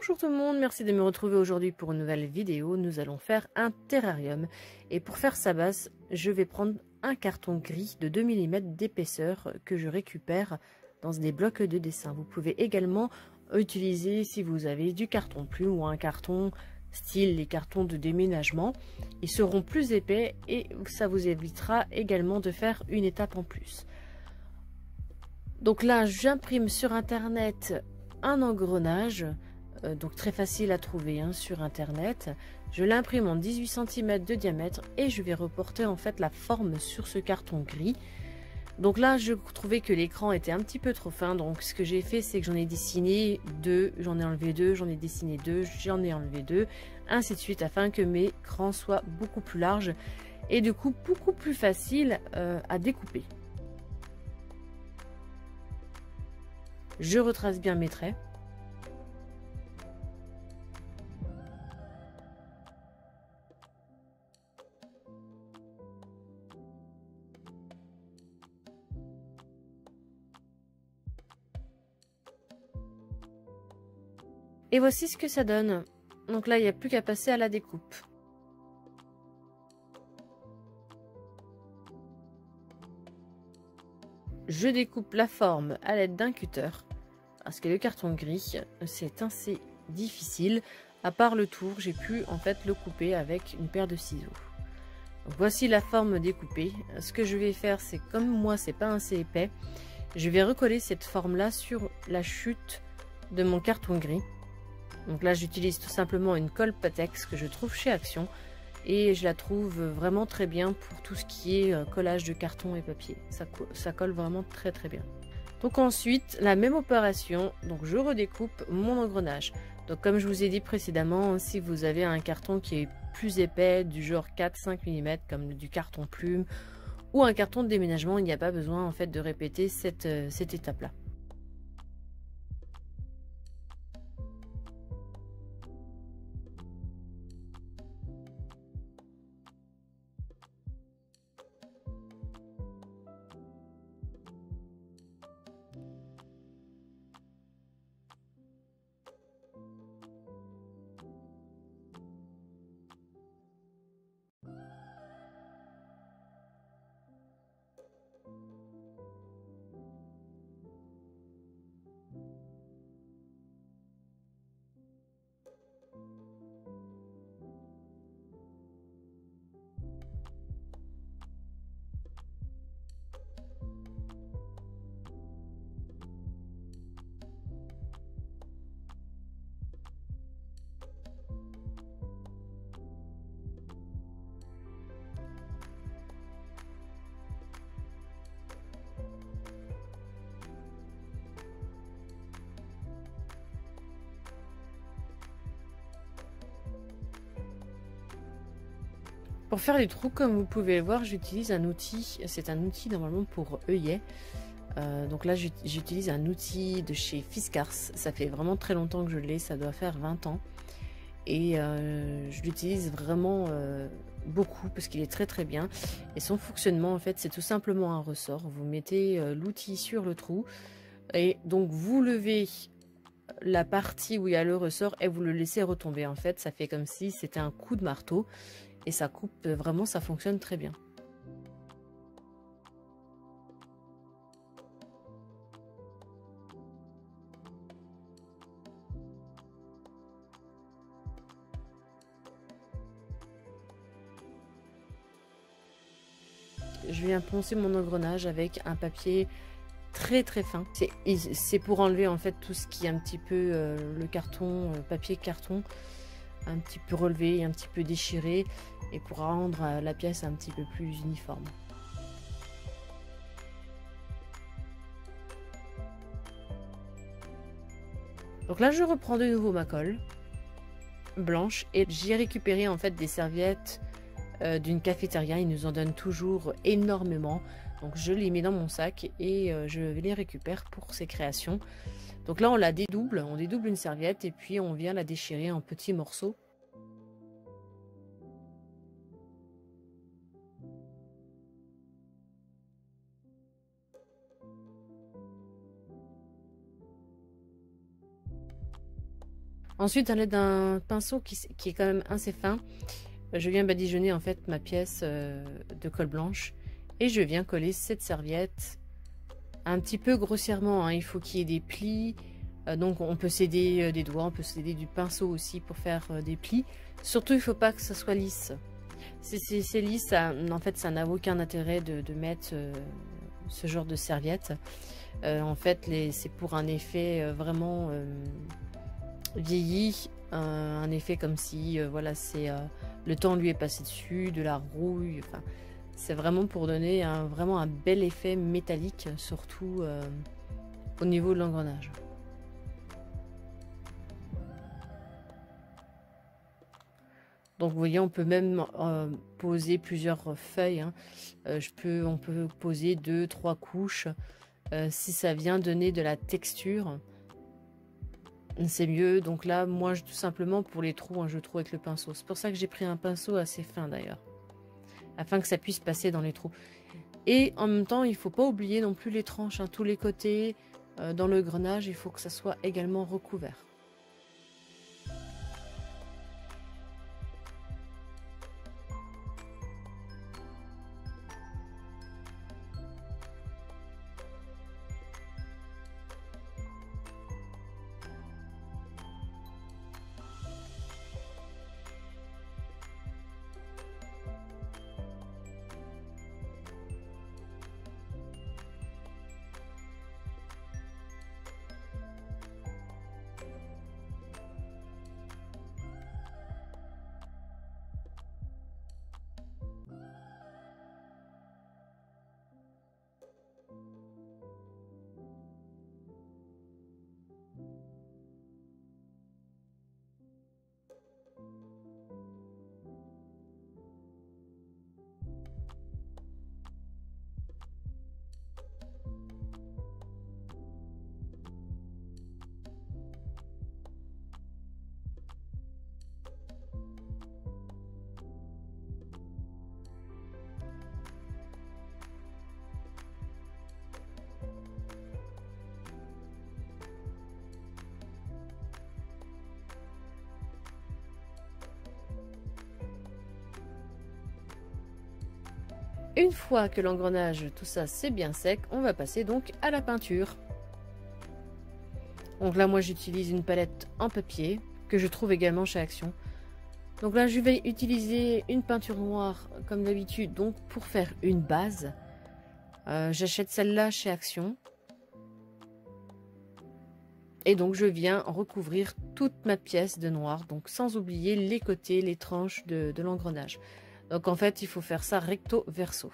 Bonjour tout le monde, merci de me retrouver aujourd'hui pour une nouvelle vidéo. Nous allons faire un terrarium et pour faire sa base, je vais prendre un carton gris de 2 mm d'épaisseur que je récupère dans des blocs de dessin. Vous pouvez également utiliser, si vous avez du carton plume ou un carton style les cartons de déménagement, ils seront plus épais et ça vous évitera également de faire une étape en plus. Donc là, j'imprime sur internet un engrenage, donc très facile à trouver sur internet. Je l'imprime en 18 cm de diamètre et je vais reporter en fait la forme sur ce carton gris. Donc là, je trouvais que l'écran était un petit peu trop fin, donc ce que j'ai fait, c'est que j'en ai dessiné deux, j'en ai enlevé deux, j'en ai dessiné deux, j'en ai enlevé deux, ainsi de suite, afin que mes crans soient beaucoup plus larges et du coup beaucoup plus facile à découper. Je retrace bien mes traits. Et voici ce que ça donne. Donc là, il n'y a plus qu'à passer à la découpe. Je découpe la forme à l'aide d'un cutter. Parce que le carton gris, c'est assez difficile. À part le tour, j'ai pu en fait le couper avec une paire de ciseaux. Donc voici la forme découpée. Ce que je vais faire, c'est comme moi, c'est pas assez épais, je vais recoller cette forme-là sur la chute de mon carton gris. Donc là, j'utilise tout simplement une colle Pattex que je trouve chez Action et je la trouve vraiment très bien pour tout ce qui est collage de carton et papier. Ça colle vraiment très bien. Donc ensuite, la même opération, donc je redécoupe mon engrenage. Donc comme je vous ai dit précédemment, si vous avez un carton qui est plus épais, du genre 4-5 mm, comme du carton plume ou un carton de déménagement, il n'y a pas besoin en fait de répéter cette étape-là. Pour faire les trous, comme vous pouvez le voir, j'utilise un outil, c'est un outil normalement pour œillet. Donc là j'utilise un outil de chez Fiskars, ça fait vraiment très longtemps que je l'ai, ça doit faire 20 ans. Et je l'utilise vraiment beaucoup parce qu'il est très bien. Et son fonctionnement en fait c'est tout simplement un ressort, vous mettez l'outil sur le trou et donc vous levez la partie où il y a le ressort et vous le laissez retomber. En fait ça fait comme si c'était un coup de marteau. Et ça coupe vraiment, ça fonctionne très bien. Je viens poncer mon engrenage avec un papier très fin. C'est pour enlever en fait tout ce qui est un petit peu le carton, papier carton, un petit peu relevé et un petit peu déchiré, et pour rendre la pièce un petit peu plus uniforme. Donc là je reprends de nouveau ma colle blanche et j'ai récupéré en fait des serviettes d'une cafétéria. Ils nous en donnent toujours énormément, donc je les mets dans mon sac et je les récupère pour ces créations. Donc là on la dédouble, on dédouble une serviette et puis on vient la déchirer en petits morceaux. Ensuite, à l'aide d'un pinceau qui est quand même assez fin, je viens badigeonner en fait ma pièce de colle blanche et je viens coller cette serviette un petit peu grossièrement, hein. Il faut qu'il y ait des plis, donc on peut s'aider des doigts, on peut s'aider du pinceau aussi pour faire des plis. Surtout, il ne faut pas que ça soit lisse. Si c'est lisse, en fait, ça n'a aucun intérêt de mettre ce genre de serviette. En fait, c'est pour un effet vraiment vieilli, un effet comme si voilà, c'est le temps lui est passé dessus, de la rouille. Enfin, c'est vraiment pour donner vraiment un bel effet métallique, surtout au niveau de l'engrenage. Donc vous voyez, on peut même poser plusieurs feuilles, hein. On peut poser 2-3 couches si ça vient donner de la texture. C'est mieux. Donc là, moi, tout simplement pour les trous, hein, je trouve avec le pinceau. C'est pour ça que j'ai pris un pinceau assez fin d'ailleurs, afin que ça puisse passer dans les trous. Et en même temps, il ne faut pas oublier non plus les tranches, hein, tous les côtés. Dans le grenage, il faut que ça soit également recouvert. Une fois que l'engrenage, tout ça c'est bien sec, on va passer donc à la peinture. Donc là moi j'utilise une palette en papier que je trouve également chez Action. Donc là je vais utiliser une peinture noire comme d'habitude, donc pour faire une base. J'achète celle-là chez Action. Et donc je viens recouvrir toute ma pièce de noir, donc sans oublier les côtés, les tranches de l'engrenage. Donc en fait, il faut faire ça recto verso.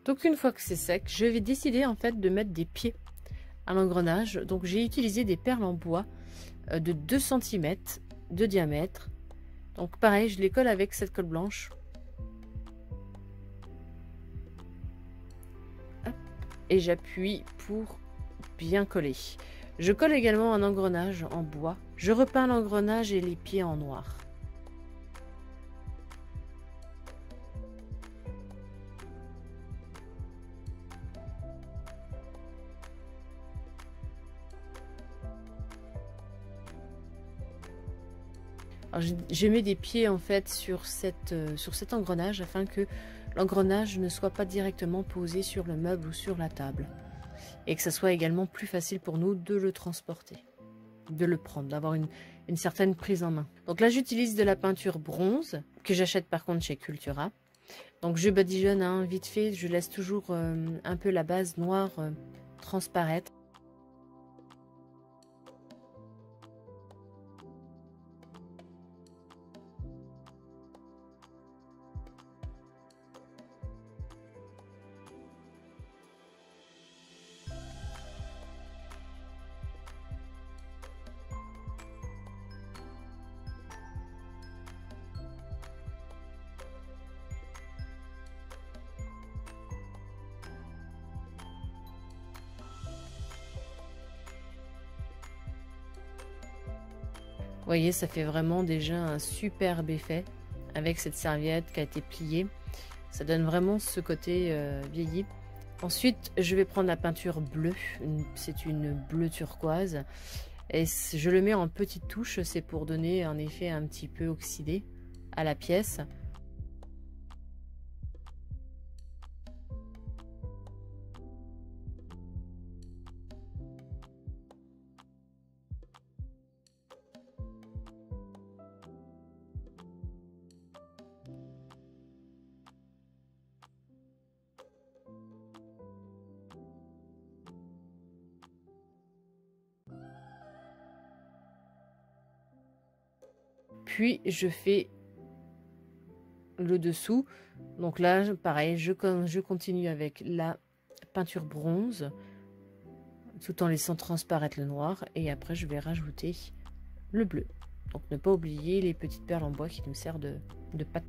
Donc une fois que c'est sec, je vais décider en fait de mettre des pieds à l'engrenage. Donc j'ai utilisé des perles en bois de 2 cm de diamètre. Donc pareil, je les colle avec cette colle blanche. Hop, et j'appuie pour bien coller. Je colle également un engrenage en bois. Je repeins l'engrenage et les pieds en noir. Alors, je mets des pieds en fait sur cet engrenage afin que l'engrenage ne soit pas directement posé sur le meuble ou sur la table. Et que ça soit également plus facile pour nous de le transporter, de le prendre, d'avoir une certaine prise en main. Donc là, j'utilise de la peinture bronze, que j'achète par contre chez Cultura. Donc je badigeonne hein, vite fait, je laisse toujours un peu la base noire transparaître. Vous voyez, ça fait vraiment déjà un superbe effet avec cette serviette qui a été pliée. Ça donne vraiment ce côté vieilli. Ensuite, je vais prendre la peinture bleue. C'est une bleu turquoise. Et je le mets en petites touches. C'est pour donner un effet un petit peu oxydé à la pièce. Puis je fais le dessous. Donc là, pareil, je continue avec la peinture bronze, tout en laissant transparaître le noir. Et après, je vais rajouter le bleu. Donc ne pas oublier les petites perles en bois qui nous servent de pâte.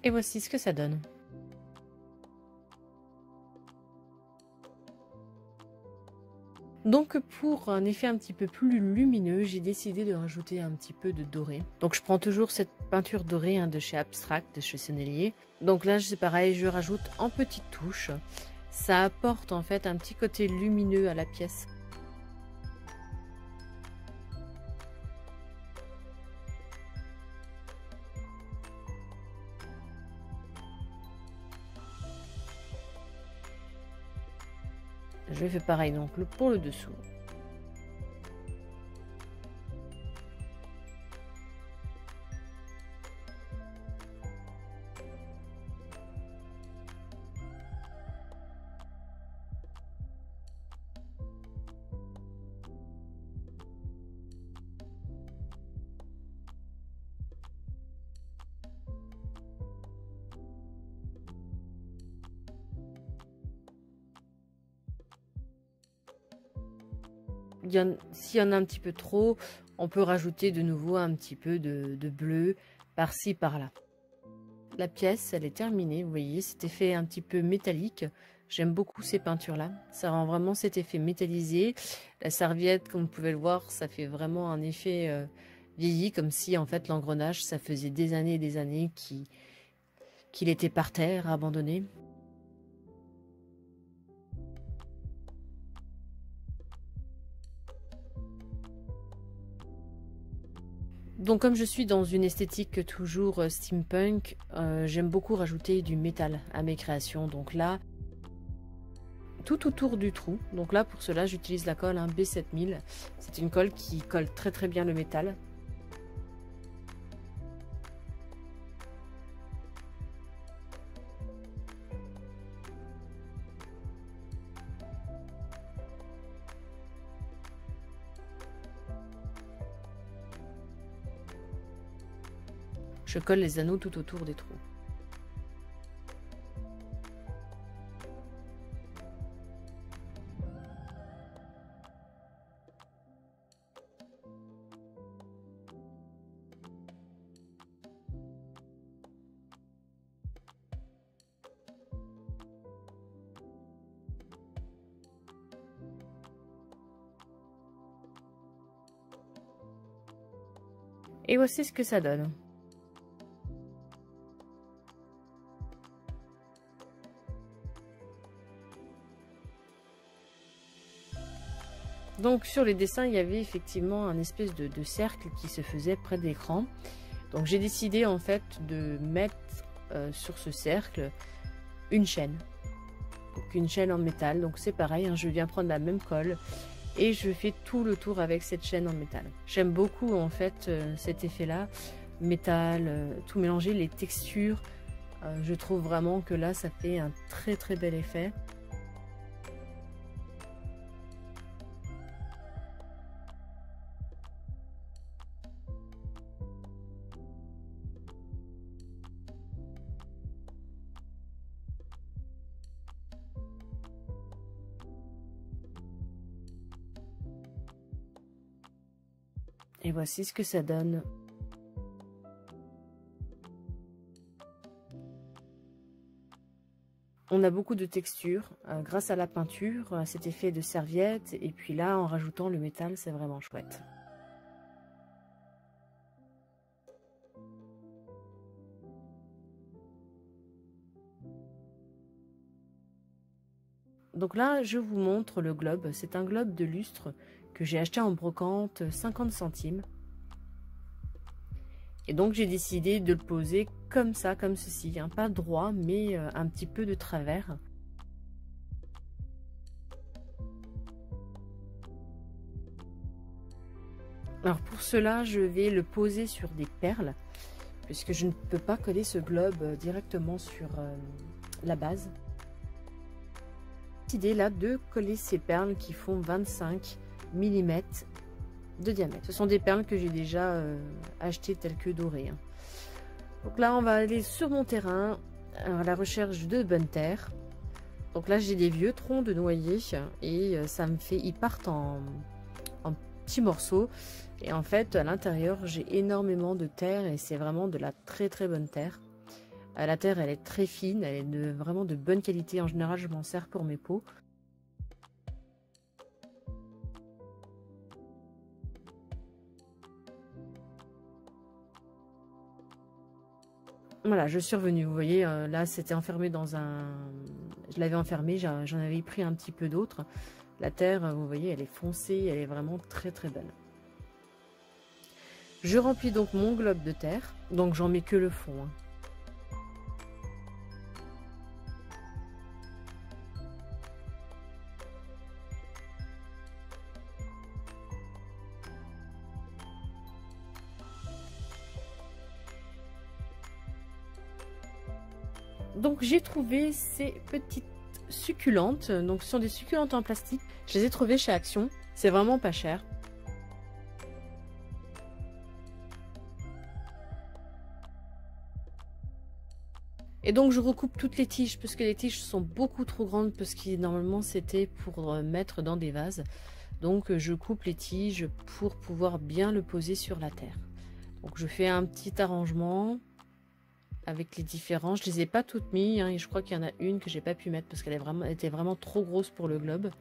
Et voici ce que ça donne. Donc pour un effet un petit peu plus lumineux, j'ai décidé de rajouter un petit peu de doré. Donc je prends toujours cette peinture dorée hein, de chez Abstract, de chez Sennelier. Donc là c'est pareil, je rajoute en petites touches. Ça apporte en fait un petit côté lumineux à la pièce. Je fais pareil donc pour le dessous. S'il y en a un petit peu trop, on peut rajouter de nouveau un petit peu de bleu par-ci par-là. La pièce, elle est terminée, vous voyez, cet effet un petit peu métallique. J'aime beaucoup ces peintures-là. Ça rend vraiment cet effet métallisé. La serviette, comme vous pouvez le voir, ça fait vraiment un effet vieilli, comme si en fait l'engrenage, ça faisait des années et des années qu'il était par terre, abandonné. Donc comme je suis dans une esthétique toujours steampunk, j'aime beaucoup rajouter du métal à mes créations. Donc là, tout autour du trou. Donc là, pour cela, j'utilise la colle B7000. C'est une colle qui colle très très bien le métal. Je colle les anneaux tout autour des trous. Et voici ce que ça donne. Donc sur les dessins, il y avait effectivement un espèce de cercle qui se faisait près de l'écran. Donc j'ai décidé en fait de mettre sur ce cercle une chaîne. Donc une chaîne en métal. Donc c'est pareil, hein, je viens prendre la même colle et je fais tout le tour avec cette chaîne en métal. J'aime beaucoup en fait cet effet-là. Métal, tout mélanger, les textures. Je trouve vraiment que là ça fait un très très bel effet. Et voici ce que ça donne. On a beaucoup de texture grâce à la peinture, à cet effet de serviette. Et puis là, en rajoutant le métal, c'est vraiment chouette. Donc là, je vous montre le globe. C'est un globe de lustre que j'ai acheté en brocante 50 centimes. Et donc j'ai décidé de le poser comme ça, comme ceci, hein, pas droit, mais un petit peu de travers. Alors pour cela, je vais le poser sur des perles, puisque je ne peux pas coller ce globe directement sur la base. J'ai décidé là de coller ces perles qui font 25 mm de diamètre. Ce sont des perles que j'ai déjà achetées telles que dorées. Hein. Donc là, on va aller sur mon terrain à la recherche de bonne terre. Donc là, j'ai des vieux troncs de noyer et ça me fait, ils partent en petits morceaux. Et en fait, à l'intérieur, j'ai énormément de terre et c'est vraiment de la très très bonne terre. La terre, elle est très fine, elle est vraiment de bonne qualité. En général, je m'en sers pour mes pots. Voilà, je suis revenue. Vous voyez, là, c'était enfermé dans un... Je l'avais enfermé, j'en avais pris un petit peu d'autre. La terre, vous voyez, elle est foncée, elle est vraiment très très belle. Je remplis donc mon globe de terre. Donc, j'en mets que le fond. Hein. Donc j'ai trouvé ces petites succulentes, donc ce sont des succulentes en plastique, je les ai trouvées chez Action, c'est vraiment pas cher. Et donc je recoupe toutes les tiges, parce que les tiges sont beaucoup trop grandes, parce que normalement c'était pour mettre dans des vases. Donc je coupe les tiges pour pouvoir bien le poser sur la terre. Donc je fais un petit arrangement avec les différents, je les ai pas toutes mis, hein, et je crois qu'il y en a une que j'ai pas pu mettre parce qu'elle était vraiment trop grosse pour le globe.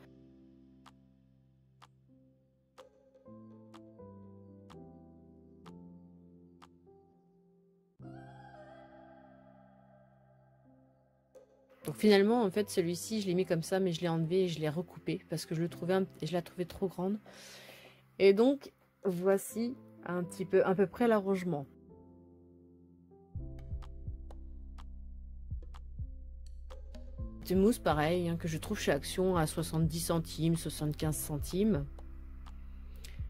Donc finalement en fait celui-ci je l'ai mis comme ça, mais je l'ai enlevé et je l'ai recoupé parce que je la trouvais trop grande. Et donc voici à peu près l'arrangement. Cette mousse, pareil, hein, que je trouve chez Action à 70 centimes, 75 centimes.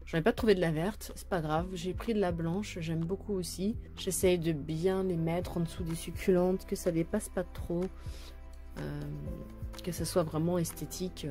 J'en ai pas trouvé de la verte, c'est pas grave. J'ai pris de la blanche, j'aime beaucoup aussi. J'essaye de bien les mettre en dessous des succulentes, que ça dépasse pas trop. Que ça soit vraiment esthétique.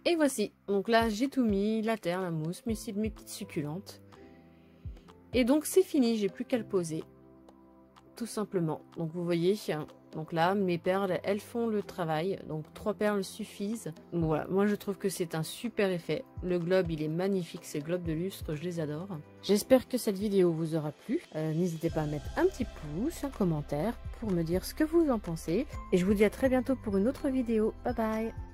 Et voici, donc là j'ai tout mis, la terre, la mousse, mes petites succulentes. Et donc c'est fini, j'ai plus qu'à le poser. Tout simplement. Donc vous voyez, donc là mes perles, elles font le travail. Donc 3 perles suffisent. Donc voilà, moi je trouve que c'est un super effet. Le globe il est magnifique, ces globes de lustre, je les adore. J'espère que cette vidéo vous aura plu. N'hésitez pas à mettre un petit pouce, un commentaire pour me dire ce que vous en pensez. Et je vous dis à très bientôt pour une autre vidéo. Bye bye.